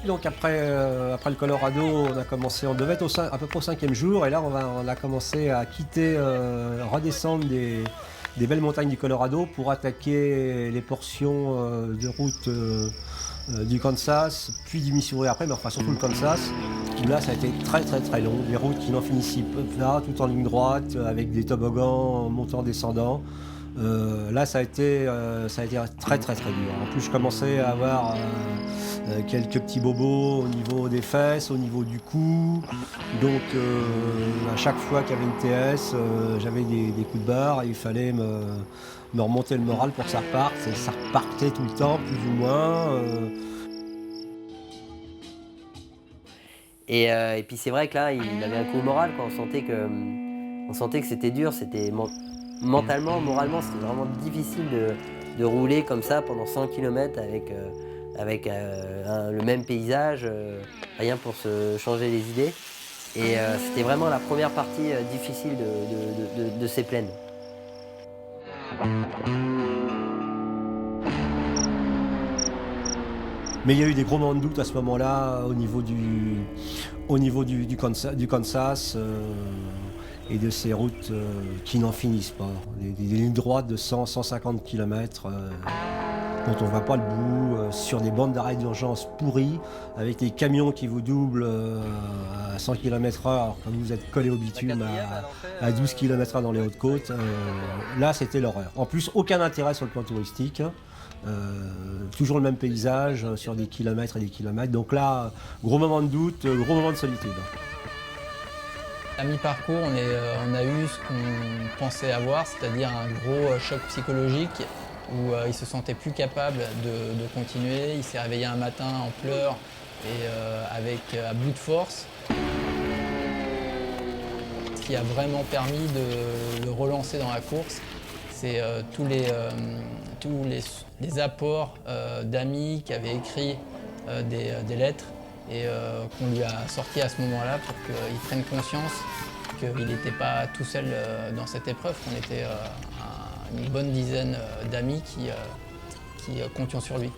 Donc après le Colorado, on a commencé, on devait être à peu près au 5e jour, et là on a commencé à quitter, redescendre des belles montagnes du Colorado pour attaquer les portions de route du Kansas, puis du Missouri après, mais enfin surtout le Kansas, où là ça a été très très très long, des routes qui n'en finissent pas, tout en ligne droite, avec des toboggans montant descendant. Là ça a été très très très dur. En plus je commençais à avoir quelques petits bobos au niveau des fesses, au niveau du cou. Donc à chaque fois qu'il y avait une TS, j'avais des coups de barre et il fallait me remonter le moral pour que ça reparte. Et ça repartait tout le temps, plus ou moins. Et puis c'est vrai que là, il avait un coup au moral, quoi. On sentait que c'était dur, mentalement, moralement, c'était vraiment difficile de rouler comme ça pendant 100 km avec le même paysage, rien pour se changer les idées. C'était vraiment la première partie difficile de ces plaines. Mais il y a eu des gros moments de doute à ce moment-là au niveau du Kansas et de ces routes qui n'en finissent pas. Des lignes droites de 100-150 km dont on ne voit pas le bout, sur des bandes d'arrêt d'urgence pourries, avec des camions qui vous doublent à 100 km/h quand vous êtes collé au bitume à 12 km/h dans les Hautes-Côtes. Là, c'était l'horreur. En plus, aucun intérêt sur le plan touristique. Toujours le même paysage sur des kilomètres et des kilomètres. Donc là, gros moment de doute, gros moment de solitude. À mi-parcours, on a eu ce qu'on pensait avoir, c'est-à-dire un gros choc psychologique où il se sentait plus capable de continuer. Il s'est réveillé un matin en pleurs et à bout de force. Ce qui a vraiment permis de le relancer dans la course, c'est tous les apports d'amis qui avaient écrit des lettres et qu'on lui a sorti à ce moment-là pour qu'il prenne conscience qu'il n'était pas tout seul dans cette épreuve, qu'on était une bonne dizaine d'amis qui comptions sur lui.